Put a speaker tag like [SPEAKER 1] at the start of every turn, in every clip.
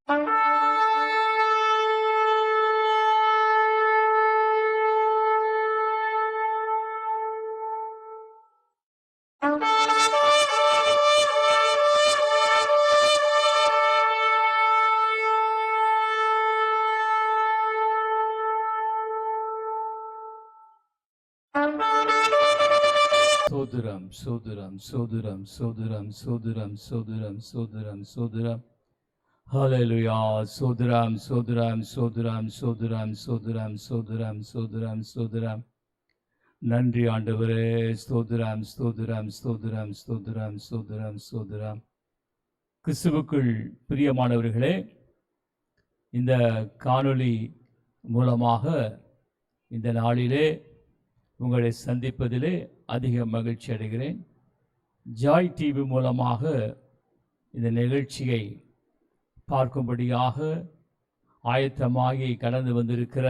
[SPEAKER 1] சோதரம் சோதரம் சோதரம் சோதரம் சோதரம் சோதரம் சோதரம் சோதரம் ஹல்லேலூயா. சோதரம் சோதரம் சோதரம் சோதரம் சோதரம் சோதரம் சோதரம் சோதரம். நன்றி ஆண்டவரே. ஸ்தோத்திரம் ஸ்தோத்திரம் ஸ்தோத்திரம் ஸ்தோத்திரம் ஸ்தோத்திரம் ஸ்தோத்திரம். கிறிஸ்துவுக்குள் பிரியமானவர்களே, இந்த காணொளி மூலமாக இந்த நாளிலே உங்களை சந்திப்பதிலே அதிக மகிழ்ச்சி அடைகிறேன். ஜாய் டிவி மூலமாக இந்த நிகழ்ச்சியை பார்க்கும்படியாக ஆயத்தமாகி கடந்து வந்திருக்கிற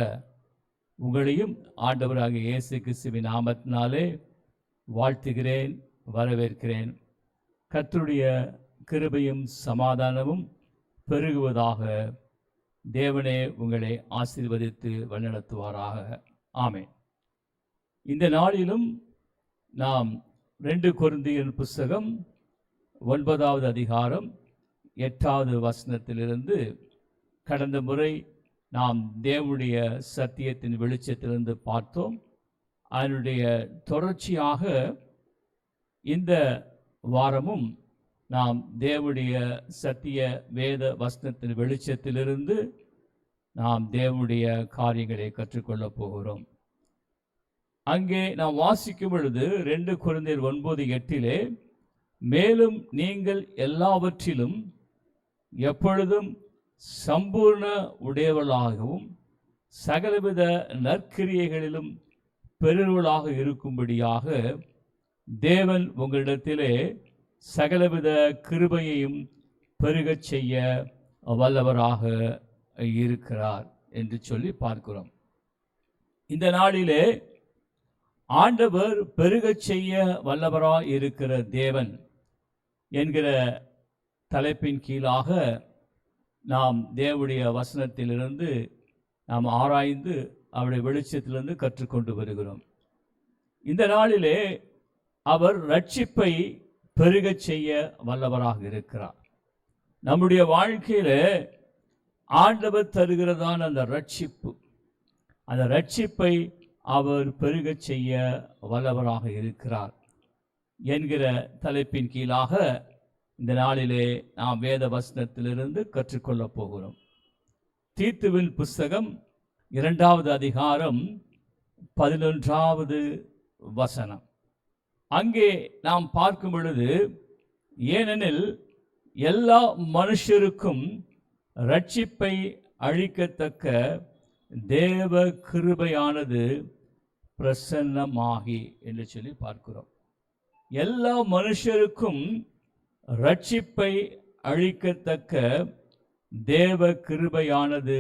[SPEAKER 1] உங்களையும் ஆண்டவராகிய இயேசு கிறிஸ்துவின் நாமத்தினாலே வாழ்த்துகிறேன், வரவேற்கிறேன். கர்த்தருடைய கிருபையும் சமாதானமும் பெருகுவதாக. தேவனே உங்களை ஆசீர்வதித்து வழிநடத்துவாராக. ஆமென். இந்த நாளிலும் நாம் 2 கொரிந்தியர் புஸ்தகம் 9வது அதிகாரம் 8வது வசனத்திலிருந்து கடந்த முறை நாம் தேவனுடைய சத்தியத்தின் வெளிச்சத்திலிருந்து பார்த்தோம். அதனுடைய தொடர்ச்சியாக இந்த வாரமும் நாம் தேவனுடைய சத்திய வேத வசனத்தின் வெளிச்சத்திலிருந்து நாம் தேவனுடைய காரியங்களை கற்றுக்கொள்ளப் போகிறோம். அங்கே நாம் வாசிக்கும் பொழுது 2 கொரிந்தியர் 9:8 மேலும் நீங்கள் எல்லாவற்றிலும் எப்பொழுதும் சம்பூர்ண உடையவர்களாகவும் சகலவித நற்கிரியைகளிலும் பெருவர்களாக இருக்கும்படியாக தேவன் உங்களிடத்திலே சகலவித கிருபையையும் பெருகச் செய்ய வல்லவராக இருக்கிறார் என்று சொல்லி பார்க்கிறோம். இந்த நாளிலே ஆண்டவர் பெருகச் செய்ய வல்லவராய் இருக்கிற தேவன் என்கிற தலைப்பின் கீழாக நாம் தேவனுடைய வசனத்திலிருந்து நாம் ஆராய்ந்து அவருடைய வெளிச்சத்திலிருந்து கற்றுக்கொண்டு வருகிறோம். இந்த நாளிலே அவர் ரட்சிப்பை பெருகச் செய்ய வல்லவராக இருக்கிறார். நம்முடைய வாழ்க்கையில ஆண்டவர் தருகிறதான அந்த ரட்சிப்பை அவர் பெருகச் செய்ய வல்லவராக இருக்கிறார் என்கிற தலைப்பின் கீழாக இந்த நாளிலே நாம் வேத வசனத்திலிருந்து கற்றுக்கொள்ளப் போகிறோம். தீத்துவின் புஸ்தகம் 2வது அதிகாரம் 11வது வசனம். அங்கே நாம் பார்க்கும் பொழுது, ஏனெனில் எல்லா மனுஷருக்கும் ரட்சிப்பை அளிக்கத்தக்க தேவ கிருபையானது பிரசன்னமாகி என்று சொல்லி பார்க்கிறோம். எல்லா மனுஷருக்கும் ரட்சிப்பை அளிக்கத்தக்க தேவ கிருபையானது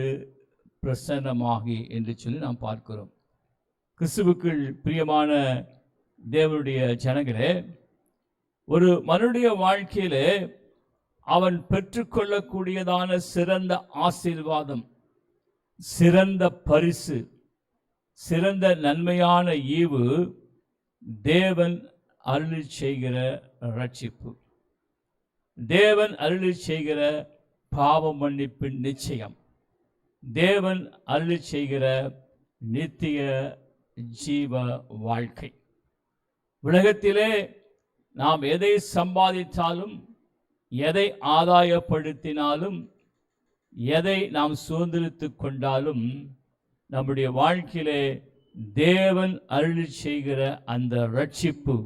[SPEAKER 1] பிரசன்னமாகி என்று சொல்லி நாம் பார்க்கிறோம். கிறிஸ்துவுக்குள் பிரியமான தேவனுடைய ஜனங்களே, ஒரு மனுடைய வாழ்க்கையிலே அவன் பெற்றுக்கொள்ளக்கூடியதான சிறந்த ஆசீர்வாதம், சிறந்த பரிசு, சிறந்த நன்மையான ஈவு தேவன் அருளி செய்கிற ரட்சிப்பு, தேவன் அருளி செய்கிற பாவ மன்னிப்பின் நிச்சயம், தேவன் அருளி செய்கிற நித்திய ஜீவ வாழ்க்கை. உலகத்திலே நாம் எதை சம்பாதித்தாலும், எதை ஆதாயப்படுத்தினாலும், எதை நாம் சுதந்திரித்து கொண்டாலும், நம்முடைய வாழ்க்கையிலே தேவன் அருளி செய்கிற அந்த ரட்சிப்பு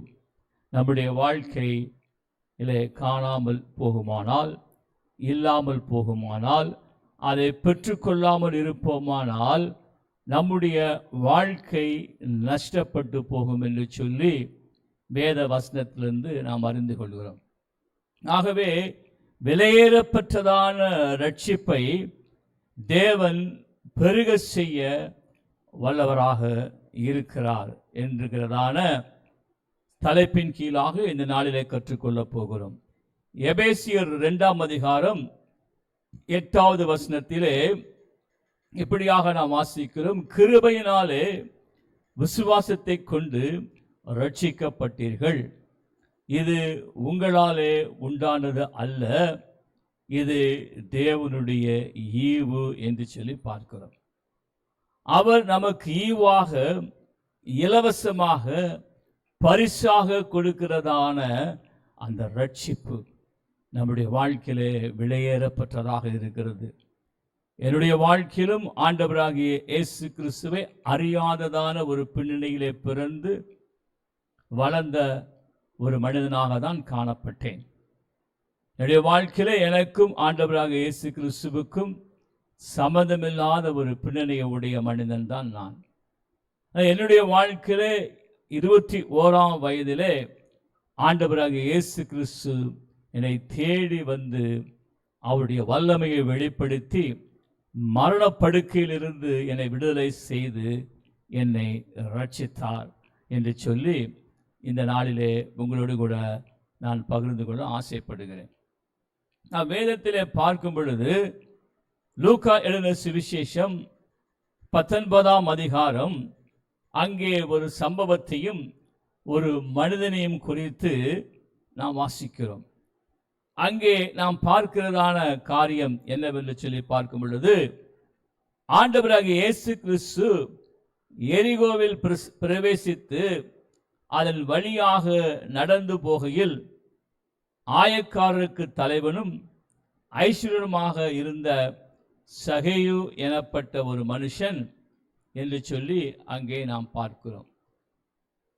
[SPEAKER 1] நம்முடைய வாழ்க்கையிலே காணாமல் போகுமானால், இல்லாமல் போகுமானால், அதை பெற்றுக்கொள்ளாமல் இருப்போமானால் நம்முடைய வாழ்க்கை நஷ்டப்பட்டு போகும் என்று சொல்லி வேத வசனத்திலிருந்து நாம் அறிந்து கொள்கிறோம். ஆகவே விலையேறப்பட்டதான ரட்சிப்பை தேவன் பெருக செய்ய வல்லவராக இருக்கிறார் என்கிறதான தலைப்பின் கீழாக இந்த நாளிலே கற்றுக்கொள்ளப் போகிறோம். எபேசியர் 2ஆம் அதிகாரம் 8வது வசனத்திலே இப்படியாக நாம் வாசிக்கிறோம், கிருபையினாலே விசுவாசத்தை கொண்டு ரட்சிக்கப்பட்டீர்கள், இது உங்களாலே உண்டானது அல்ல, இது தேவனுடைய ஈவு என்று சொல்லி பார்க்கிறோம். அவர் நமக்கு ஈவாக இலவசமாக பரிசாக கொடுக்கிறதான அந்த ரட்சிப்பு நம்முடைய வாழ்க்கையிலே விலையேறப்பட்டதாக இருக்கிறது. என்னுடைய வாழ்க்கையிலும் ஆண்டவராகிய இயேசு கிறிஸ்துவை அறியாததான ஒரு பின்னணியிலே பிறந்து வளர்ந்த ஒரு மனிதனாக தான் காணப்பட்டேன். என்னுடைய வாழ்க்கையிலே எனக்கும் ஆண்டவராகிய இயேசு கிறிஸ்துவுக்கும் சம்பந்தமில்லாத ஒரு பின்னணியை உடைய மனிதன் தான் நான். என்னுடைய வாழ்க்கையிலே 21ஆம் வயதிலே ஆண்டவராகிய இயேசு கிறிஸ்து என்னை தேடி வந்து அவருடைய வல்லமையை வெளிப்படுத்தி மரணப்படுக்கையிலிருந்து என்னை விடுதலை செய்து என்னை ரட்சித்தார் என்று சொல்லி இந்த நாளிலே உங்களோடு கூட நான் பகிர்ந்து கொள்ள ஆசைப்படுகிறேன். நான் வேதத்திலே பார்க்கும் பொழுது லூக்கா எழுதின சுவிசேஷம் 19ஆம் அதிகாரம், அங்கே ஒரு சம்பவத்தையும் ஒரு மனிதனையும் குறித்து நாம் வாசிக்கிறோம். அங்கே நாம் பார்க்கிறதான காரியம் என்னவென்று சொல்லி பார்க்கும் பொழுது, ஆண்டவராகிய இயேசு கிறிஸ்து எரிகோவில் பிரவேசித்து அதன் வழியாக நடந்து போகையில் ஆயக்காரருக்கு தலைவனும் ஐஸ்வர்யமாக இருந்த சகேயு எனப்பட்ட ஒரு மனுஷன் என்று சொல்லி அங்கே நாம் பார்க்கிறோம்.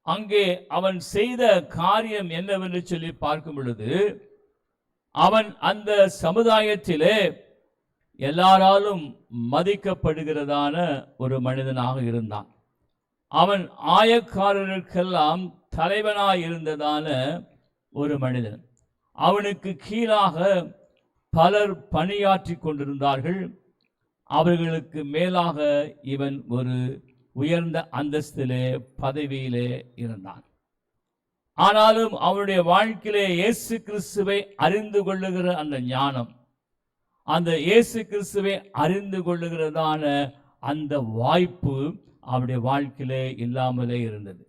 [SPEAKER 1] அங்கே அவன் செய்த காரியம் என்னவென்று சொல்லி பார்க்கும் பொழுது, அவன் அந்த சமுதாயத்திலே எல்லாராலும் மதிக்கப்படுகிறதான ஒரு மனிதனாக இருந்தான். அவன் ஆயக்காரர்களுக்கெல்லாம் தலைவனாய் இருந்ததான ஒரு மனிதன். அவனுக்கு கீழாக பலர் பணியாற்றி கொண்டிருந்தார்கள். அவர்களுக்கு மேலாக இவன் ஒரு உயர்ந்த அந்தஸ்திலே பதவியிலே இருந்தான். ஆனாலும் அவனுடைய வாழ்க்கையிலே இயேசு கிறிஸ்துவை அறிந்து கொள்ளுகிற அந்த ஞானம், அந்த இயேசு கிறிஸ்துவை அறிந்து கொள்ளுகிறதான அந்த வாய்ப்பு அவருடைய வாழ்க்கையிலே இல்லாமலே இருந்தது.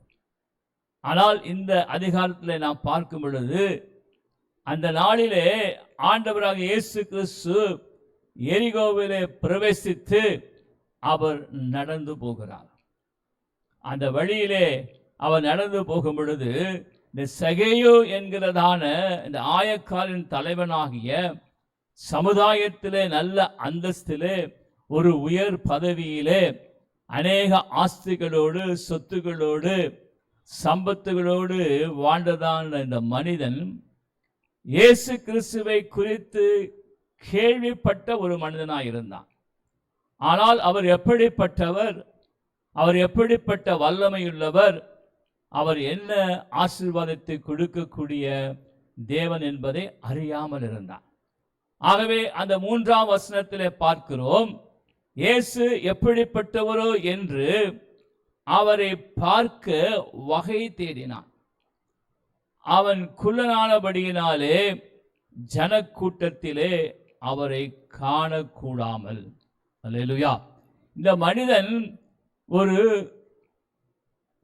[SPEAKER 1] ஆனால் இந்த அதிகாரத்தில் நாம் பார்க்கும் பொழுது, அந்த நாளிலே ஆண்டவராக இயேசு கிறிஸ்து எரிகோவிலே பிரவேசித்து அவர் நடந்து போகிறார். அந்த வழியிலே அவர் நடந்து போகும் பொழுது, இந்த சகேயு என்கிறதான இந்த ஆயக்காரின் தலைவனாகிய சமுதாயத்திலே நல்ல அந்தஸ்திலே ஒரு உயர் பதவியிலே அநேக ஆஸ்திகளோடு சொத்துகளோடு சம்பத்துகளோடு வாழ்ந்ததான இந்த மனிதன் இயேசு கிறிஸ்துவை குறித்து கேள்விப்பட்ட ஒரு மனிதனாக இருந்தான். ஆனால் அவர் எப்படிப்பட்டவர், அவர் எப்படிப்பட்ட வல்லமையுள்ளவர், அவர் என்ன ஆசீர்வாதத்தை கொடுக்கக்கூடிய தேவன் என்பதை அறியாமல் இருந்தார். ஆகவே அந்த 3ஆம் வசனத்திலே பார்க்கிறோம், இயேசு எப்படிப்பட்டவரோ என்று அவரை பார்க்க வகை தேடினான். அவன் குள்ளனானபடியினாலே ஜனக்கூட்டத்திலே அவரை காணக்கூடாமல். அல்லேலூயா. இந்த மனிதன் ஒரு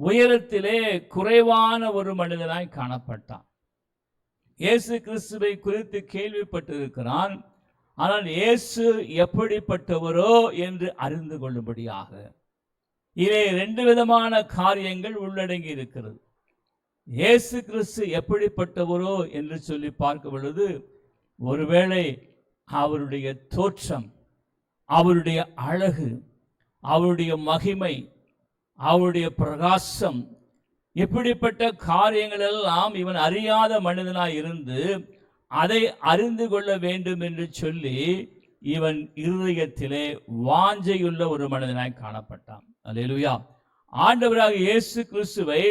[SPEAKER 1] உயரத்திலே குறைவான ஒரு மனிதனாய் காணப்பட்டான். இயேசு கிறிஸ்துவை குறித்து கேள்விப்பட்டிருக்கிறான். ஆனால் இயேசு எப்படிப்பட்டவரோ என்று அறிந்து கொள்ளும்படியாக இதிலே 2 விதமான காரியங்கள் உள்ளடங்கி இருக்கிறது. இயேசு கிறிஸ்து எப்படிப்பட்டவரோ என்று சொல்லி பார்க்கும் பொழுது, ஒருவேளை அவருடைய தோற்றம், அவருடைய அழகு, அவருடைய மகிமை, அவருடைய பிரகாசம், இப்படிப்பட்ட காரியங்கள் எல்லாம் இவன் அறியாத மனிதனாய் இருந்து அதை அறிந்து கொள்ள வேண்டும் என்று சொல்லி இவன் இருதயத்திலே வாஞ்சையுள்ள ஒரு மனிதனாய் காணப்பட்டான். அல்லேலூயா. ஆண்டவராக இயேசு கிறிஸ்துவை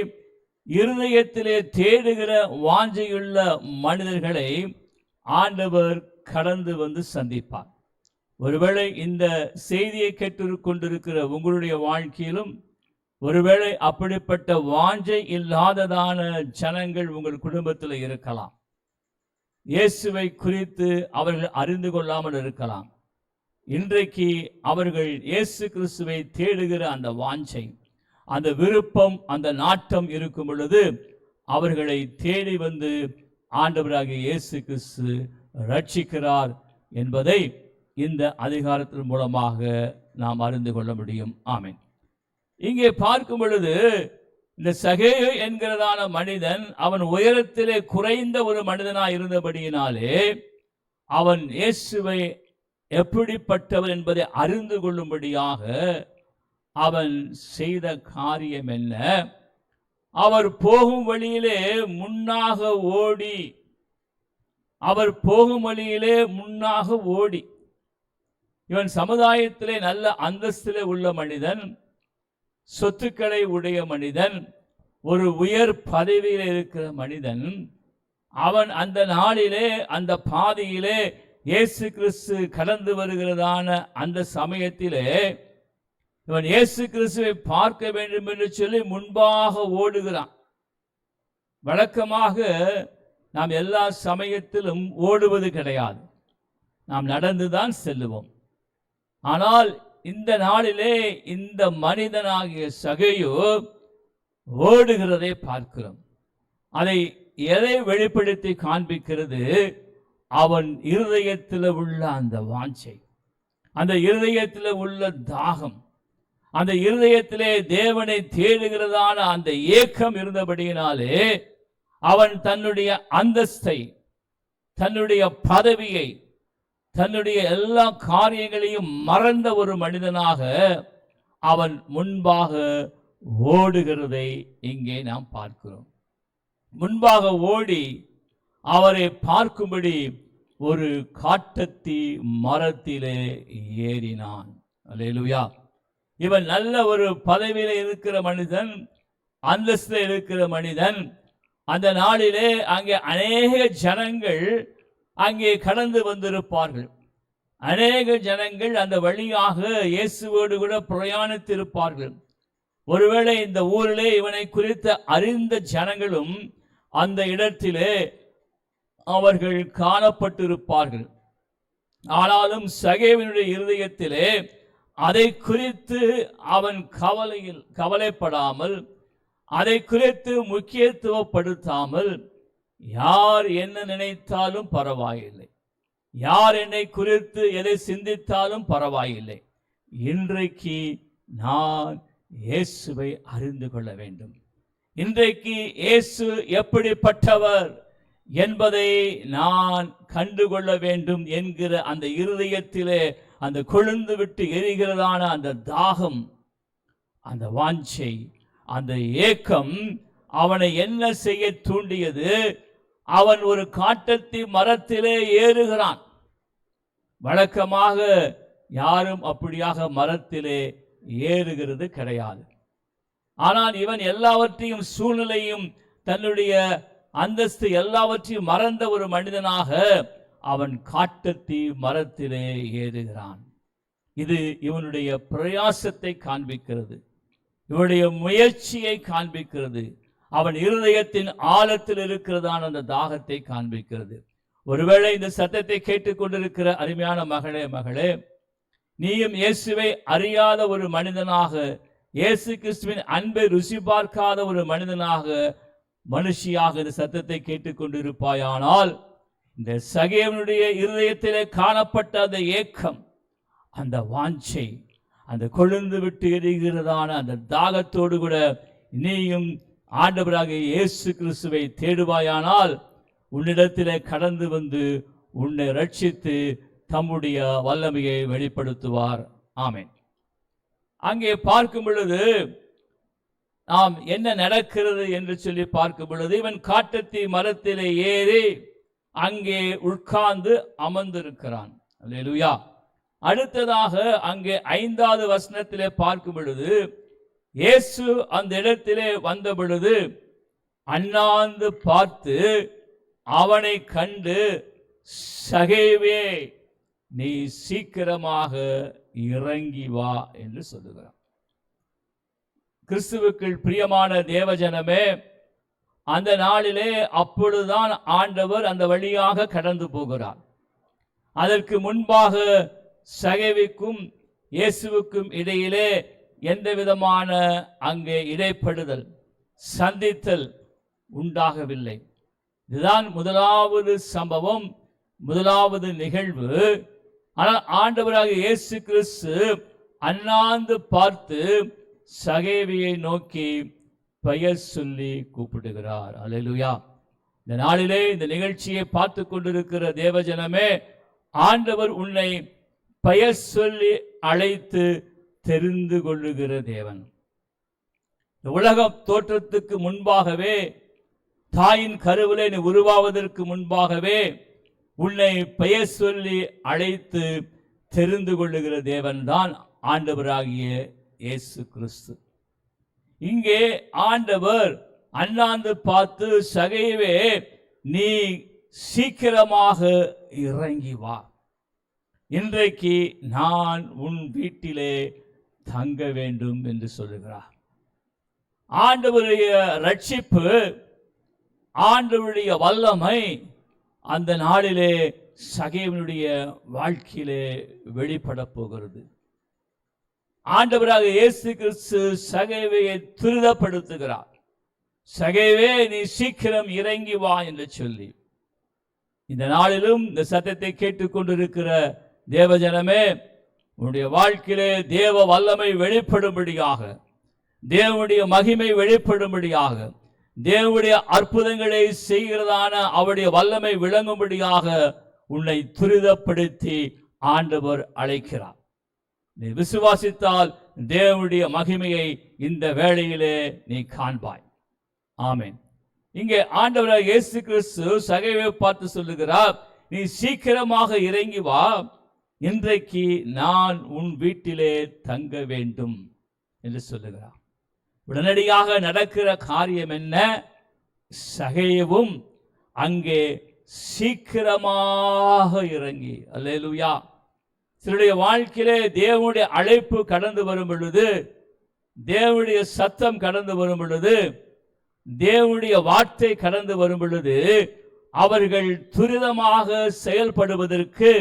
[SPEAKER 1] இருதயத்திலே தேடுகிற வாஞ்சையுள்ள மனிதர்களை ஆண்டவர் கடந்து வந்து சந்திப்பார். ஒருவேளை இந்த செய்தியை கேட்டுக்கொண்டிருக்கிற உங்களுடைய வாழ்க்கையிலும் ஒருவேளை அப்படிப்பட்ட வாஞ்சை இல்லாததான ஜனங்கள் உங்கள் குடும்பத்தில் இருக்கலாம். இயேசுவை குறித்து அவர்கள் அறிந்து கொள்ளாமல் இருக்கலாம். இன்றைக்கு அவர்கள் இயேசு கிறிஸ்துவை தேடுகிற அந்த வாஞ்சை, அந்த விருப்பம், அந்த நாட்டம் இருக்கும் பொழுது அவர்களை தேடி வந்து ஆண்டவராகிய இயேசு கிறிஸ்து ரட்சிக்கிறார் என்பதை இந்த அதிகாரத்தின் மூலமாக நாம் அறிந்து கொள்ள முடியும். ஆமென். இங்கே பார்க்கும் பொழுது இந்த சகேயு என்கிறதான மனிதன் அவன் உயரத்திலே குறைந்த ஒரு மனிதனாய் இருந்தபடியினாலே அவன் இயேசுவை எப்படிப்பட்டவர் என்பதை அறிந்து கொள்ளும்படியாக அவன் செய்த காரியம் என்ன? அவர் போகும் வழியிலே முன்னாக ஓடி, இவன் சமுதாயத்திலே நல்ல அந்தஸ்திலே உள்ள மனிதன், சொத்துக்களை உடைய மனிதன், ஒரு உயர் பதவியில் இருக்கிற மனிதன். அவன் அந்த நாளிலே அந்த பாதையிலே இயேசு கிறிஸ்து கடந்து வருகிறதான அந்த சமயத்திலே இவன் இயேசு கிறிஸ்துவை பார்க்க வேண்டும் என்று சொல்லி முன்பாக ஓடுகிறான். வழக்கமாக நாம் எல்லா சமயத்திலும் ஓடுவது கிடையாது, நாம் நடந்துதான் செல்லுவோம். ஆனால் இந்த நாளிலே இந்த மனிதனாகிய சகேயு ஓடுகிறதை பார்க்கிறோம். அதை எதை வெளிப்படுத்தி காண்பிக்கிறது? அவன் இருதயத்தில் உள்ள அந்த வாஞ்சை, அந்த இருதயத்தில் உள்ள தாகம், அந்த இருதயத்திலே தேவனை தேடுகிறதான அந்த ஏக்கம் இருந்தபடியினாலே அவன் தன்னுடைய அந்தஸ்தை, தன்னுடைய பதவியை, தன்னுடைய எல்லா காரியங்களையும் மறந்த ஒரு மனிதனாக அவன் முன்பாக ஓடுகிறதை இங்கே நாம் பார்க்கிறோம். முன்பாக ஓடி அவரை பார்க்கும்படி ஒரு காட்டத்தி மரத்திலே ஏறினான். அல்லேலூயா. இவன் நல்ல ஒரு பதவியில இருக்கிற மனிதன், அந்தஸ்தில் இருக்கிற மனிதன். அந்த நாளிலே அங்கே அநேக ஜனங்கள் அங்கே கடந்து வந்திருப்பார்கள். அநேக ஜனங்கள் அந்த வழியாக இயேசுவோடு கூட பிரயாணித்திருப்பார்கள். ஒருவேளை இந்த ஊரிலே இவனை குறித்த அறிந்த ஜனங்களும் அந்த இடத்திலே அவர்கள் காணப்பட்டிருப்பார்கள். ஆனாலும் சகேயுவினுடைய இருதயத்திலே அதை குறித்து அவன் கவலைப்படாமல், அதை குறித்து முக்கியத்துவப்படுத்தாமல், யார் என்ன நினைத்தாலும் பரவாயில்லை, யார் என்னை குறித்து எதை சிந்தித்தாலும் பரவாயில்லை, இன்றைக்கு நான் இயேசுவை அறிந்து கொள்ள வேண்டும், இன்றைக்கு இயேசு எப்படிப்பட்டவர் என்பதை நான் கண்டுகொள்ள வேண்டும் என்கிற அந்த இருதயத்திலே அந்த கொழுந்து விட்டு எரிகிறதான அந்த தாகம், அந்த வாஞ்சை, அந்த ஏக்கம் அவனை என்ன செய்ய தூண்டியது? அவன் ஒரு காட்டத்தி மரத்திலே ஏறுகிறான். வழக்கமாக யாரும் அப்படியாக மரத்திலே ஏறுகிறது கிடையாது. ஆனால் இவன் எல்லாவற்றையும், சூழ்நிலையும், தன்னுடைய அந்தஸ்து எல்லாவற்றையும் மறந்த ஒரு மனிதனாக அவன் காட்டத்தி மரத்திலே ஏறுகிறான். இது இவனுடைய பிரயாசத்தை காண்பிக்கிறது, இவனுடைய முயற்சியை காண்பிக்கிறது, அவன் இருதயத்தின் ஆழத்தில் இருக்கிறதான அந்த தாகத்தை காண்பிக்கிறது. ஒருவேளை இந்த சத்தத்தை கேட்டுக்கொண்டிருக்கிற அருமையான மகளே, நீயும் இயேசுவை அறியாத ஒரு மனிதனாக, இயேசு கிறிஸ்துவின் அன்பை ருசி பார்க்காத ஒரு மனிதனாக, மனுஷியாக இந்த சத்தத்தை கேட்டுக்கொண்டிருப்பாயானால், இந்த சகேயுவினுடைய இருதயத்திலே காணப்பட்ட அந்த ஏக்கம், அந்த வாஞ்சை, அந்த கொழுந்து விட்டு எரிகிறதான அந்த தாகத்தோடு கூட நீயும் ஆண்டவராகிய இயேசு கிறிஸ்துவை தேடுவாயானால், உன்னிடத்திலே கடந்து வந்து உன்னை ரட்சித்து தம்முடைய வல்லமையை வெளிப்படுத்துவார். ஆமென். அங்கே பார்க்கும் பொழுது நாம் என்ன நடக்கிறது என்று சொல்லி பார்க்கும் பொழுது, இவன் காட்டத்தி மரத்திலே ஏறி அங்கே உட்கார்ந்து அமர்ந்திருக்கிறான். அல்லேலூயா. அடுத்ததாக அங்கே 5வது வசனத்திலே பார்க்கும் பொழுது, இயேசு அந்த இடத்திலே வந்த பொழுது அண்ணாந்து பார்த்து அவனை கண்டு, சகேவே, நீ சீக்கிரமாக இறங்கி வா என்று சொல்லுகிறான். கிறிஸ்துவுக்குள் பிரியமான தேவஜனமே, அந்த நாளிலே அப்பொழுதுதான் ஆண்டவர் அந்த வழியாக கடந்து போகிறார். அதற்கு முன்பாக சகேவுக்கும் இயேசுவுக்கும் இடையிலே எந்த விதமான அங்கே இடைப்படுதல் சந்தித்தல் உண்டாகவில்லை. இதுதான் முதலாவது சம்பவம், முதலாவது நிகழ்வு. ஆனால் ஆண்டவராக இயேசு கிறிஸ்து அண்ணாந்து பார்த்து சகேவியை நோக்கி பெயர் சொல்லி கூப்பிடுகிறார். அல்லேலூயா. இந்த நாளிலே இந்த நிகழ்ச்சியை பார்த்து கொண்டிருக்கிற தேவஜனமே, ஆண்டவர் உன்னை பெயர் சொல்லி அழைத்து தெரிந்து கொள்ளுகிற தேவன். இந்த உலகம் தோற்றத்துக்கு முன்பாகவே, தாயின் கருவிலே நீ உருவாவதற்கு முன்பாகவே உன்னை பெயர் சொல்லி அழைத்து தெரிந்து கொள்ளுகிற தேவன் தான் ஆண்டவராகிய இயேசு கிறிஸ்து. இங்கே ஆண்டவர் அண்ணாந்து பார்த்து, சகேவே நீ சீக்கிரமாக இறங்கி வா, இன்றைக்கு நான் உன் வீட்டிலே தங்க வேண்டும் என்று சொல்லுகிறார். ஆண்டவருடைய ரட்சிப்பு, ஆண்டவருடைய வல்லமை அந்த நாளிலே சகேவனுடைய வாழ்க்கையிலே வெளிப்பட போகிறது. ஆண்டவராக இயேசு கிறிஸ்து சகேவையை துரிதப்படுத்துகிறார். சகேவே நீ சீக்கிரம் இறங்கி வா என்று சொல்லி, இந்த நாளிலும் இந்த சத்தத்தை கேட்டுக்கொண்டிருக்கிற தேவஜனமே, உன்னுடைய வாழ்க்கையிலே தேவ வல்லமை வெளிப்படும்படியாக, தேவனுடைய மகிமை வெளிப்படும்படியாக, தேவனுடைய அற்புதங்களை செய்கிறதான அவருடைய வல்லமை விளங்கும்படியாக உன்னை துரிதப்படுத்தி ஆண்டவர் அழைக்கிறார். நீ விசுவாசித்தால் தேவனுடைய மகிமையை இந்த வேளையிலே நீ காண்பாய். ஆமென். இங்கே ஆண்டவராக இயேசு கிறிஸ்து சகேவை பார்த்து சொல்லுகிறார், நீ சீக்கிரமாக இறங்கி வா, இன்றைக்கு நான் உன் வீட்டிலே தங்க வேண்டும் என்று சொல்லுகிறார். உடனடியாக நடக்கிற காரியம் என்ன? சகேவும் அங்கே சீக்கிரமாக இறங்கி, அல்லேலூயா. சிலருடைய வாழ்க்கையிலே தேவனுடைய அழைப்பு கடந்து வரும் பொழுது, தேவனுடைய சத்தம் கடந்து வரும் பொழுது, தேவனுடைய வார்த்தை கடந்து வரும் பொழுது, அவர்கள் துரிதமாக செயல்படுவதற்கு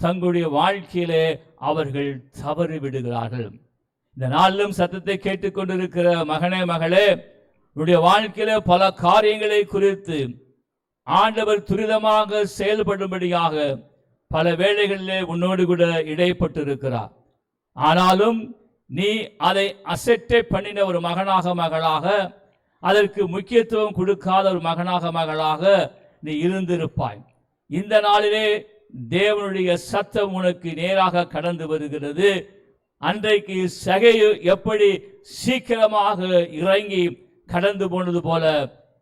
[SPEAKER 1] தங்களுடைய வாழ்க்கையிலே அவர்கள் தவறி விடுகிறார்கள். இந்த நாளிலும் சத்தத்தை கேட்டுக்கொண்டிருக்கிற மகனே, மகளே, உன்னுடைய வாழ்க்கையிலே பல காரியங்களை குறித்து ஆண்டவர் துரிதமாக செயல்படும்படியாக பல வேளைகளிலே உன்னோடு கூட இடைப்பட்டிருக்கிறார். ஆனாலும் நீ அதை அசட்டை பண்ணின ஒரு மகனாக, மகளாக, அதற்கு முக்கியத்துவம் கொடுக்காத ஒரு மகனாக, மகளாக நீ இருந்திருப்பாய். இந்த நாளிலே தேவனுடைய சத்தம் உனக்கு நேராக கடந்து வருகிறது. அன்றைக்கு சகேயு எப்படி சீக்கிரமாக இறங்கி கடந்து போனது போல,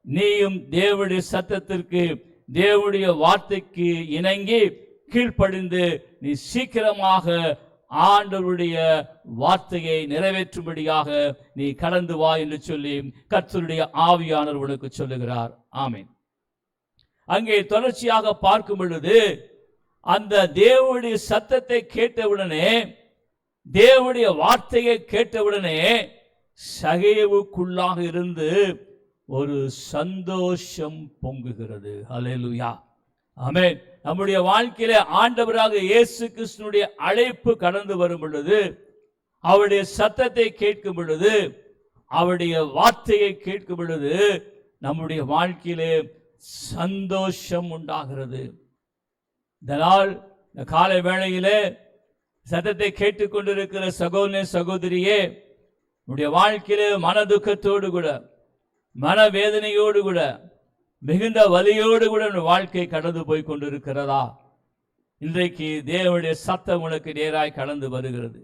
[SPEAKER 1] நீயும் தேவனுடைய சத்தத்திற்கு, தேவனுடைய வார்த்தைக்கு இணங்கி கீழ்ப்படிந்து நீ சீக்கிரமாக ஆண்டவருடைய வார்த்தையை நிறைவேற்றும்படியாக நீ கடந்து வா என்று சொல்லி கர்த்தருடைய ஆவியானவர் உனக்கு சொல்லுகிறார். ஆமென். அங்கே தொடர்ச்சியாக பார்க்கும் பொழுது, அந்த தேவனுடைய சத்தத்தை கேட்டவுடனே, தேவனுடைய வார்த்தையை கேட்டவுடனே சகேவுக்குள்ளாக இருந்து ஒரு சந்தோஷம் பொங்குகிறது. அல்லேலூயா. ஆமென். நம்முடைய வாழ்க்கையில ஆண்டவராக இயேசு கிறிஸ்துவினுடைய அழைப்பு கடந்து வரும் பொழுது, அவருடைய சத்தத்தை கேட்கும் பொழுது, அவருடைய வார்த்தையை கேட்கும் பொழுது, நம்முடைய வாழ்க்கையிலே சந்தோஷம் உண்டாகிறது. இதனால் இந்த காலை வேளையிலே சத்தத்தை கேட்டுக்கொண்டிருக்கிற சகோதரனே, சகோதரியே, உன்னுடைய வாழ்க்கையிலே மனதுக்கத்தோடு கூட, மனவேதனையோடு கூட, மிகுந்த வலியோடு கூட உன் வாழ்க்கை கடந்து போய் கொண்டிருக்கிறதா? இன்றைக்கு தேவனுடைய சத்தம் உனக்கு நேராய் கடந்து வருகிறது.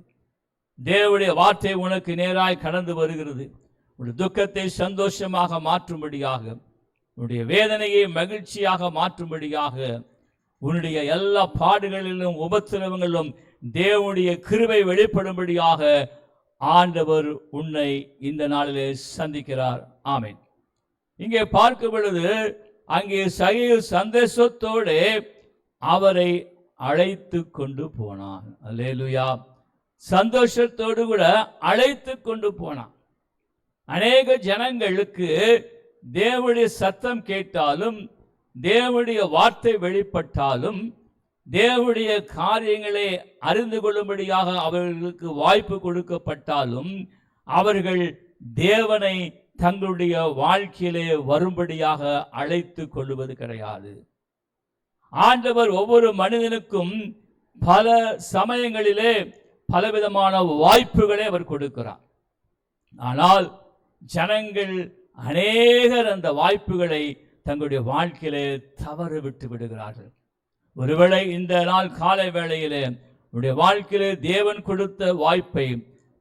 [SPEAKER 1] தேவனுடைய வார்த்தை உனக்கு நேராய் கடந்து வருகிறது. உன்னுடைய துக்கத்தை சந்தோஷமாக மாற்றும்படியாக, உன்னுடைய வேதனையை மகிழ்ச்சியாக மாற்றும்படியாக, உன்னுடைய எல்லா பாடுகளிலும் உபத்திரவங்களிலும் தேவனுடைய கிருபை வெளிப்படும்படியாக ஆண்டவர் உன்னை இந்த நாளிலே சந்திக்கிறார். ஆமென். இங்கே பார்க்கும் பொழுது, அங்கே சகேயு சந்தோஷத்தோடு அவரை அழைத்து கொண்டு போனான். அல்லேலூயா. சந்தோஷத்தோடு கூட அழைத்து கொண்டு போனான். அநேக ஜனங்களுக்கு தேவனுடைய சத்தம் கேட்டாலும், தேவனுடைய வார்த்தை வெளிப்பட்டாலும், தேவனுடைய காரியங்களை அறிந்து கொள்ளும்படியாக அவர்களுக்கு வாய்ப்பு கொடுக்கப்பட்டாலும், அவர்கள் தேவனை தங்களுடைய வாழ்க்கையிலே வரும்படியாக அழைத்து கொள்வது கிடையாது. ஆண்டவர் ஒவ்வொரு மனிதனுக்கும் பல சமயங்களிலே பலவிதமான வாய்ப்புகளை அவர் கொடுக்கிறார். ஆனால் ஜனங்கள் அநேகர் அந்த வாய்ப்புகளை தங்களுடைய வாழ்க்கையிலே தவறு விட்டு விடுகிறார்கள். ஒருவேளை இந்த நாள் காலை வேளையிலே உன்னுடைய வாழ்க்கையிலே தேவன் கொடுத்த வாய்ப்பை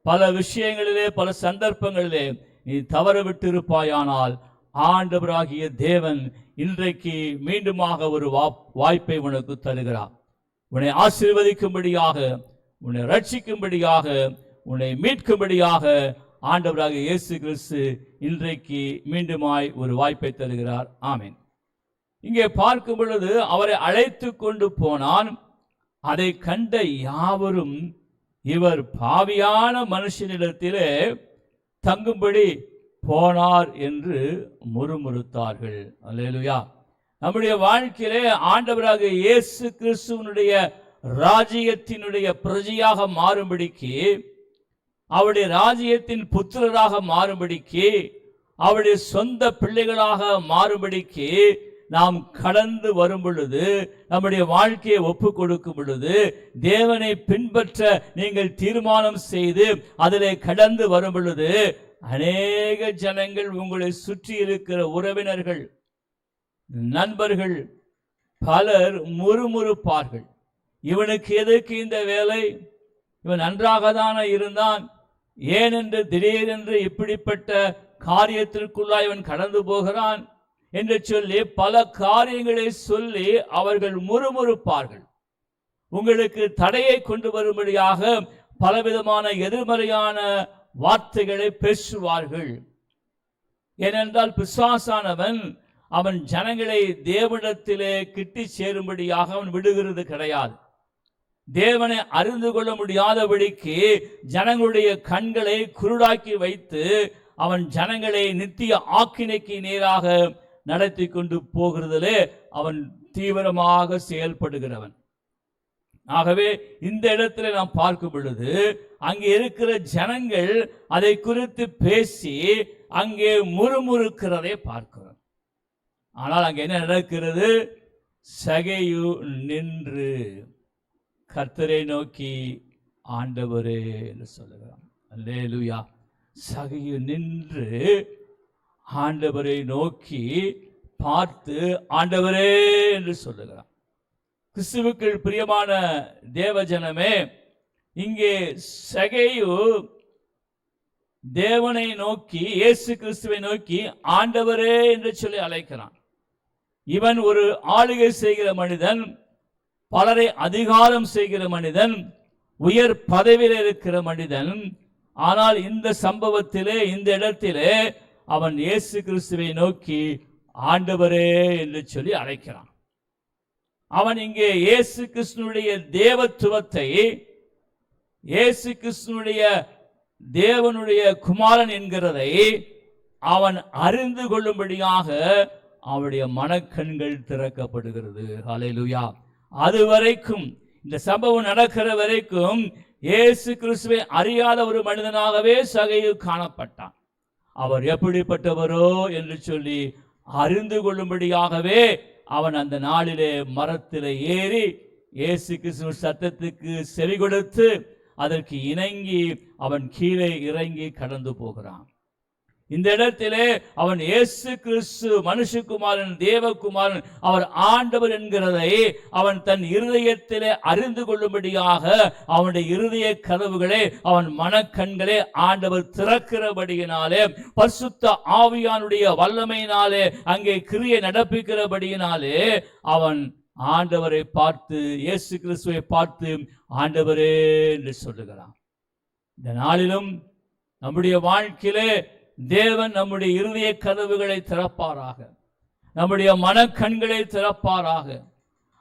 [SPEAKER 1] பல விஷயங்களிலே, பல சந்தர்ப்பங்களிலே நீ தவறு விட்டு இருப்பாயானால், ஆண்டவராகிய தேவன் இன்றைக்கு மீண்டுமாக ஒரு வாய்ப்பை உனக்கு தருகிறார். உன்னை ஆசீர்வதிக்கும்படியாக, உன்னை ரட்சிக்கும்படியாக, உன்னை மீட்கும்படியாக ஆண்டவராகிய இயேசு கிறிஸ்து இன்றைக்கு மீண்டுமாய் ஒரு வாய்ப்பை தருகிறார். ஆமென். இங்கே பார்க்கும் பொழுது அவரை அழைத்து கொண்டு போனான். அதை கண்ட யாவரும் இவர் பாவியான மனுஷனிடத்திலே தங்கும்படி போனார் என்று முறுமுறுத்தார்கள். அல்லேலூயா. நம்முடைய வாழ்க்கையிலே ஆண்டவராகிய இயேசு கிறிஸ்துவினுடைய ராஜ்யத்தினுடைய பிரஜையாக மாறும்படிக்கு, அவருடைய ராஜ்யத்தின் புத்திரராக மாறும்படிக்கு, அவருடைய சொந்த பிள்ளைகளாக மாறும்படிக்கு நாம் கடந்து வரும் பொழுது, நம்முடைய வாழ்க்கையை ஒப்பு கொடுக்கும் பொழுது, தேவனை பின்பற்ற நீங்கள் தீர்மானம் செய்து அதிலே கடந்து வரும் பொழுது, அநேக ஜனங்கள், உங்களை சுற்றி இருக்கிற உறவினர்கள், நண்பர்கள் பலர் முறுமுறுப்பார்கள். இவனுக்கு எதற்கு இந்த வேலை? இவன் நன்றாக தானே இருந்தான், ஏனென்று திடீரென்று இப்படிப்பட்ட காரியத்திற்குள்ளாய் இவன் கடந்து போகிறான் என்று சொல்லி பல காரியங்களை சொல்லி அவர்கள் முறுமுறுப்பார்கள். உங்களுக்கு தடையை கொண்டு வரும்படியாக பலவிதமான எதிர்மறையான வார்த்தைகளை பேசுவார்கள். ஏனென்றால் பிசாசானவன் அவன் ஜனங்களை தேவனிடத்திலே கிட்டி சேரும்படியாக அவன் விடுகிறது கிடையாது. தேவனை அறிந்து கொள்ள முடியாதபடிக்கு ஜனங்களுடைய கண்களை குருடாக்கி வைத்து அவன் ஜனங்களை நித்திய ஆக்கினைக்கு நேராக நடத்தி கொண்டு போகிறதிலே அவன் தீவிரமாக செயல்படுகிறவன். ஆகவே இந்த இடத்துல நாம் பார்க்கும் பொழுது அங்கே இருக்கிற ஜனங்கள் அதை குறித்து பேசி அங்கே முறுமுறுக்கிறதை பார்க்கிறோம். ஆனால் அங்கே என்ன நடக்கிறது? சகேயு நின்று கர்த்தரை நோக்கி ஆண்டவரே என்று சொல்லுகிறான். அல்லேலூயா. சகேயு நின்று ஆண்டவரை நோக்கி பார்த்து ஆண்டவரே என்று சொல்லுகிறான். கிறிஸ்துவுக்கு பிரியமான தேவஜனமே, இங்கே சகேயு தேவனை நோக்கி, இயேசு கிறிஸ்துவை நோக்கி ஆண்டவரே என்று சொல்லி அழைக்கிறான். இவன் ஒரு ஆளுகை செய்கிற மனிதன், பலரை அதிகாரம் செய்கிற மனிதன், உயர் பதவியில் இருக்கிற மனிதன். ஆனால் இந்த சம்பவத்திலே, இந்த இடத்திலே அவன் இயேசு கிறிஸ்துவை நோக்கி ஆண்டவரே என்று சொல்லி அழைக்கிறான். அவன் இங்கே இயேசு கிறிஸ்துனுடைய தேவத்துவத்தை, இயேசு கிறிஸ்துனுடைய தேவனுடைய குமாரன் என்கிறதை அவன் அறிந்து கொள்ளும்படியாக அவனுடைய மனக்கண்கள் திறக்கப்படுகிறது. ஹல்லேலூயா. அதுவரைக்கும், இந்த சம்பவம் நடக்கிற வரைக்கும் இயேசு கிறிஸ்துவை அறியாத ஒரு மனிதனாகவே சகேயு காணப்பட்டான். அவர் எப்படிப்பட்டவரோ என்று சொல்லி அறிந்து கொள்ளும்படியாகவே அவன் அந்த நாளிலே மரத்தில் ஏறி இயேசு கிறிஸ்து சத்தத்துக்கு செவி கொடுத்து அதற்கு இணங்கி அவன் கீழே இறங்கி கடந்து போகிறான். இந்த இடத்திலே அவன் இயேசு கிறிஸ்து மனுஷகுமாரன், தேவகுமாரன், அவர் ஆண்டவர் என்கிறதை அவன் தன் இருதயத்திலே அறிந்து கொள்ளும்படியாக அவனுடைய இருதய கதவுகளே, அவன் மனக்கண்களே ஆண்டவர் திறக்கிறபடியினாலே, பரிசுத்த ஆவியானுடைய வல்லமையினாலே அங்கே கிரியை நடப்பிக்கிறபடியினாலே அவன் ஆண்டவரை பார்த்து, இயேசு கிறிஸ்துவை பார்த்து ஆண்டவரே என்று சொல்லுகிறான். இந்த நாளிலும் நம்முடைய வாழ்க்கையிலே தேவன் நம்முடைய இருதய கதவுகளை திறப்பாராக, நம்முடைய மனக்கண்களை திறப்பாராக.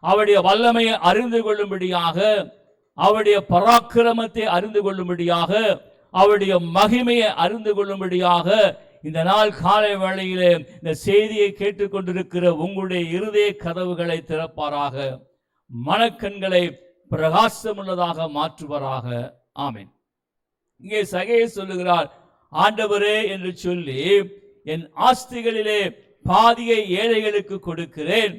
[SPEAKER 1] அவருடைய வல்லமையை அறிந்து கொள்ளும்படியாக, அவருடைய பராக்கிரமத்தை அறிந்து கொள்ளும்படியாக, அவருடைய மகிமையை அறிந்து கொள்ளும்படியாக இந்த நாள் காலை வேளையிலே இந்த செய்தியை கேட்டுக்கொண்டிருக்கிற உங்களுடைய இருதய கதவுகளை திறப்பாராக, மனக்கண்களை பிரகாசமுள்ளதாக மாற்றுவாராக. ஆமென். இங்கே சகேயு சொல்லுகிறார், ஆண்டவரே என்று சொல்லி என் ஆஸ்திகளிலே பாதியை ஏழைகளுக்கு கொடுக்கிறேன்.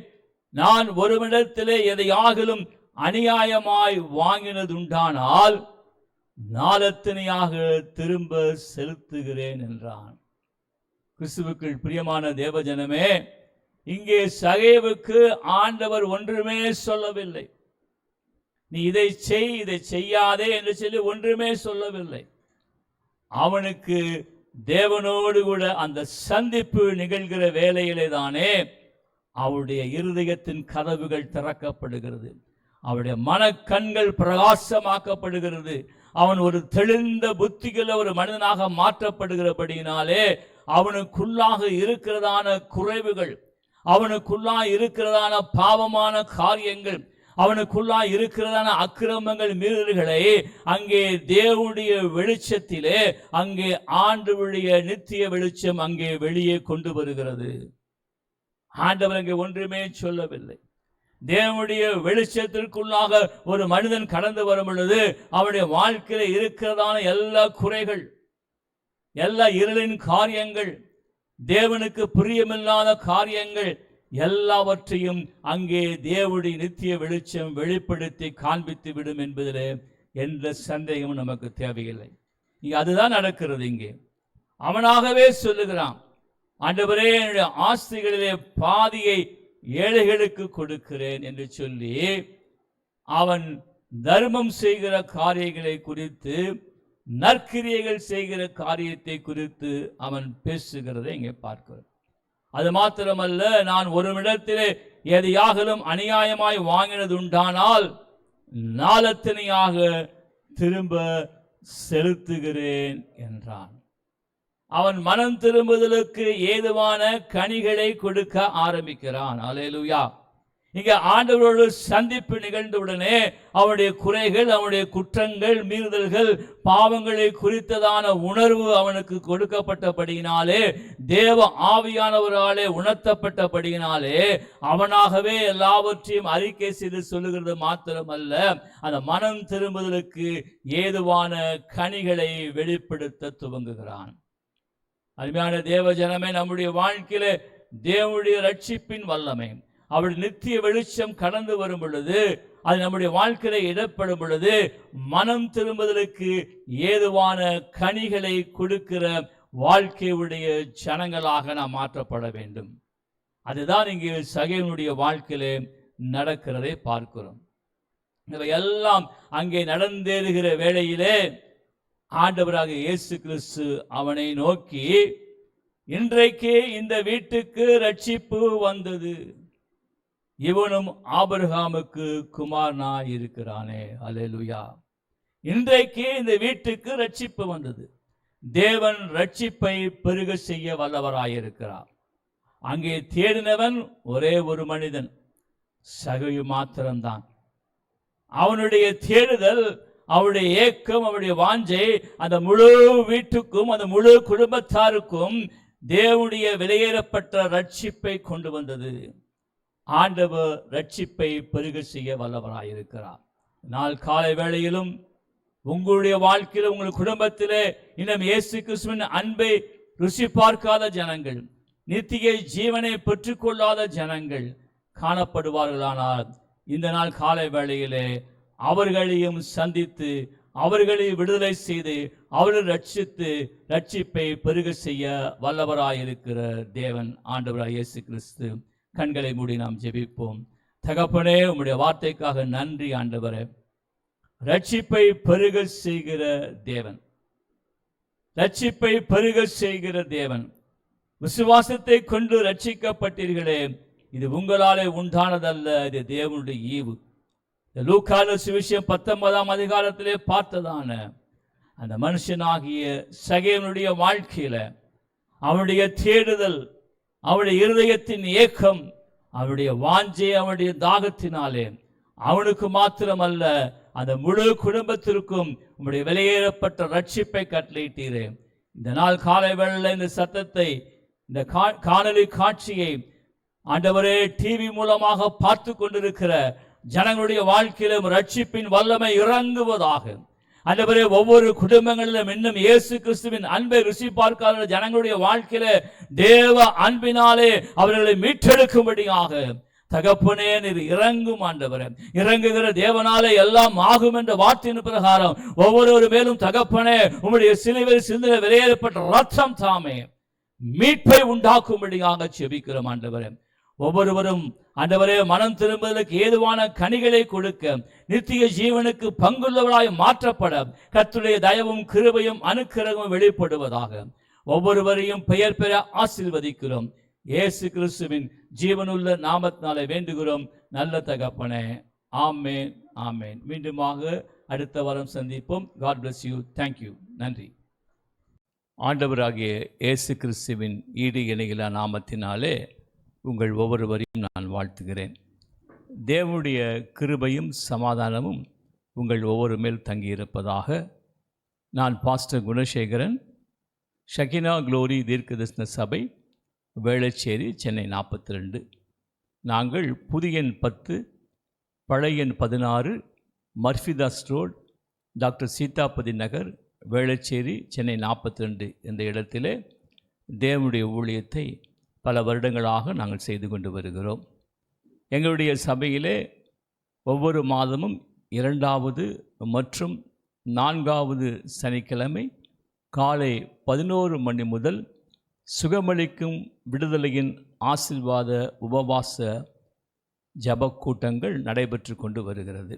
[SPEAKER 1] நான் ஒருவனிடத்திலே எதையாகிலும் அநியாயமாய் வாங்கினதுண்டானால் நாலத்தனையாக திரும்ப செலுத்துகிறேன் என்றான். கிறிஸ்துவுக்குள் பிரியமான தேவஜனமே, இங்கே சகேயுவுக்கு ஆண்டவர் ஒன்றுமே சொல்லவில்லை. நீ இதை செய், இதை செய்யாதே என்று சொல்லி ஒன்றுமே சொல்லவில்லை. அவனுக்கு தேவனோடு கூட அந்த சந்திப்பு நிகழ்கிற வேளையிலே தானே அவருடைய இருதயத்தின் கதவுகள் திறக்கப்படுகிறது, அவருடைய மனக்கண்கள் பிரகாசமாக்கப்படுகிறது. அவன் ஒரு தெளிந்த புத்தியுள்ள ஒரு மனிதனாக மாற்றப்படுகிறபடியினாலே அவனுக்குள்ளாக இருக்கிறதான குறைவுகள், அவனுக்குள்ளாக இருக்கிறதான பாவமான காரியங்கள், அவனுக்குள்ளாக இருக்கிறதான அக்கிரமங்கள், மீறல்களை அங்கே தேவனுடைய வெளிச்சத்திலே, அங்கே ஆண்டவருடைய நித்திய வெளிச்சம் அங்கே வெளியே கொண்டு வருகிறது. ஆண்டவர் அங்கே ஒன்றுமே சொல்லவில்லை. தேவனுடைய வெளிச்சத்திற்குள்ளாக ஒரு மனிதன் கடந்து வரும் பொழுது அவனுடைய வாழ்க்கையில இருக்கிறதான எல்லா குறைகள், எல்லா இருளின் காரியங்கள், தேவனுக்கு பிரியமில்லாத காரியங்கள் எல்லாவற்றையும் அங்கே தேவனுடைய நித்திய வெளிச்சம் வெளிப்படுத்தி காண்பித்து விடும் என்பதிலே எந்த சந்தேகமும் நமக்கு தேவையில்லை. இங்கே அதுதான் நடக்கிறது. இங்கே அவனாகவே சொல்லுகிறான், ஆண்டவரே என்னுடைய ஆஸ்திகளிலே பாதியை ஏழைகளுக்கு கொடுக்கிறேன் என்று சொல்லி அவன் தர்மம் செய்கிற காரியங்களை குறித்து, நற்கிரியைகள் செய்கிற காரியத்தை குறித்து அவன் பேசுகிறதை இங்கே பார்க்கிறோம். அது மாத்திரமல்ல, நான் ஒருவனிடத்திலே எதையாகலும் அநியாயமாய் வாங்கினது உண்டானால் நாலத்தனையாக திரும்ப செலுத்துகிறேன் என்றான். அவன் மனம் திரும்புதலுக்கு ஏதுவான கனிகளை கொடுக்க ஆரம்பிக்கிறான். அல்லேலூயா. இங்க ஆண்டவரோடு சந்திப்பு நிகழ்ந்தவுடனே அவனுடைய குறைகள், அவனுடைய குற்றங்கள், மீறுதல்கள், பாவங்களை குறித்ததான உணர்வு அவனுக்கு கொடுக்கப்பட்டபடியினாலே, தேவ ஆவியானவராலே உணர்த்தப்பட்டபடியினாலே அவனாகவே எல்லாவற்றையும் அறிக்கை செய்து சொல்லுகிறது மாத்திரமல்ல, அந்த மனம் திரும்புதலுக்கு ஏதுவான கனிகளை வெளிப்படுத்த துவங்குகிறான். அருமையான தேவ ஜனமே, நம்முடைய வாழ்க்கையில தேவனுடைய ரட்சிப்பின் வல்லமை, அவருடைய நித்திய வெளிச்சம் கடந்து வரும் பொழுது, அது நம்முடைய வாழ்க்கையில இடப்படும் பொழுது, மனம் திரும்புதலுக்கு ஏதுவான கனிகளை கொடுக்கிற வாழ்க்கையுடைய ஜனங்களாக நாம் மாற்றப்பட வேண்டும். அதுதான் இங்கே சகேயுனுடைய வாழ்க்கையில நடக்கிறதை பார்க்கிறோம். இவையெல்லாம் அங்கே நடந்தேறுகிற வேளையிலே ஆண்டவராக இயேசு கிறிஸ்து அவனை நோக்கி, இன்றைக்கு இந்த வீட்டுக்கு ரட்சிப்பு வந்தது, இவனும் ஆபிரகாமுக்கு குமாரனாய் இருக்கிறானே. அல்லேலூயா. இன்றைக்கு இந்த வீட்டுக்கு ரட்சிப்பு வந்தது. தேவன் ரட்சிப்பை பெருக செய்ய வல்லவராயிருக்கிறார். அங்கே தேடினவன் ஒரே ஒரு மனிதன், சகேயு மாத்திரம்தான். அவனுடைய தேடுதல், அவருடைய ஏக்கம், அவருடைய வாஞ்சை அந்த முழு வீட்டுக்கும், அந்த முழு குடும்பத்தாருக்கும் தேவனுடைய வெளியேறப்பட்ட ரட்சிப்பை கொண்டு வந்தது. ஆண்டவர் ரட்சிப்பை பெருக செய்ய வல்லவராயிருக்கிறார். நாள் காலை வேளையிலும் உங்களுடைய வாழ்க்கையில், உங்கள் குடும்பத்திலே இன்னும் இயேசு கிறிஸ்துவின் அன்பை ருசி பார்க்காத ஜனங்கள், நித்திய ஜீவனை பெற்றுக்கொள்ளாத ஜனங்கள் காணப்படுவார்களானால், இந்த நாள் காலை வேளையிலே அவர்களையும் சந்தித்து, அவர்களை விடுதலை செய்து, அவர்கள் ரட்சித்து ரட்சிப்பை பெருக செய்ய வல்லவராயிருக்கிற தேவன் ஆண்டவராய் இயேசு கிறிஸ்து. கண்களை மூடி நாம் ஜெபிப்போம். தகப்பனே, உம்முடைய வார்த்தைக்காக நன்றி ஆண்டவரே. ரட்சிப்பை பெருக செய்கிற தேவன், ரட்சிப்பை பெருக செய்கிற தேவன், விசுவாசத்தை கொண்டு ரட்சிக்கப்பட்டீர்களே, இது உங்களாலே உண்டானதல்ல, இது தேவனுடைய ஈவு. லூக்கான சுவிசேஷம் 19ஆம் அதிகாரத்திலே பார்த்ததான அந்த மனுஷனாகிய சகேயுனுடைய வாழ்க்கையில அவனுடைய தேடுதல், அவனுடைய இருதயத்தின் ஏக்கம், அவனுடைய வாஞ்சை, அவனுடைய தாகத்தினாலே அவனுக்கு மாத்திரமல்ல, அந்த முழு குடும்பத்திற்கும் உம்முடைய வெளியேறப்பட்ட ரட்சிப்பை கட்டளையிட்டீரே. இந்த நாள் காலை வேளையில் இந்த சத்தத்தை, இந்த காணொளி காட்சியை ஆண்டவரே டிவி மூலமாக பார்த்து கொண்டிருக்கிற ஜனங்களுடைய வாழ்க்கையிலும் ரட்சிப்பின் வல்லமை இறங்குவதாக. ஆண்டவரே, ஒவ்வொரு குடும்பங்களிலும் இன்னும் இயேசு கிறிஸ்துவின் அன்பை ருசி பார்க்காத ஜனங்களுடைய வாழ்க்கையில தேவ அன்பினாலே அவர்களை மீட்டெடுக்கும்படியாக தகப்பனே நீர் இறங்கும் ஆண்டவரே. இறங்குகிற தேவனாலே எல்லாம் ஆகும் என்ற வார்த்தையின் பிரகாரம் ஒவ்வொரு மேலும் தகப்பனே உம்முடைய சிலுவையில் சிந்தின வெளியேறப்பட்ட ரத்தம் தாமே மீட்பை உண்டாக்கும்படியாக செபிக்கிறோம் ஆண்டவரே. ஒவ்வொருவரும் ஆண்டவரே மனம் திரும்புவதற்கு ஏதுவான கனிகளை கொடுக்க, நித்திய ஜீவனுக்கு பங்குள்ளவராய் மாற்றப்பட கர்த்தருடைய தயவும் கிருபையும் அனுக்கிரகமும் வெளிப்படுவதாக ஒவ்வொருவரையும் பெயர் பெற ஆசீர்வதிக்கிறோம். இயேசு கிறிஸ்துவின் ஜீவனுள்ள நாமத்தினாலே வேண்டுகிறோம் நல்ல தகப்பனே. ஆமேன், ஆமேன். மீண்டுமாக அடுத்த வாரம் சந்திப்போம். God bless you. Thank you. நன்றி. ஆண்டவராகிய இயேசு கிறிஸ்துவின் ஈடு இணையில்லா நாமத்தினாலே உங்கள் ஒவ்வொருவரையும் நான் வாழ்த்துகிறேன். தேவனுடைய கிருபையும் சமாதானமும் உங்கள் ஒவ்வொரு மேல் தங்கியிருப்பதாக. நான் பாஸ்டர் குணசேகரன், ஷகினா குளோரி தீர்க்கதரிசன சபை, வேளச்சேரி, சென்னை 42. நாங்கள் புதிய எண் 10, பழைய எண் 16, மர்ஃபிதாஸ் ரோட், டாக்டர் சீதாபதி நகர், வேளச்சேரி, சென்னை 42 இந்த இடத்திலே தேவனுடைய ஊழியத்தை பல வருடங்களாக நாங்கள் செய்து கொண்டு வருகிறோம். எங்களுடைய சபையிலே ஒவ்வொரு மாதமும் 2வது மற்றும் 4வது சனிக்கிழமை காலை 11 மணி முதல் சுகமளிக்கும் விடுதலையின் ஆசீர்வாத உபவாச ஜப கூட்டங்கள் நடைபெற்று கொண்டு வருகிறது.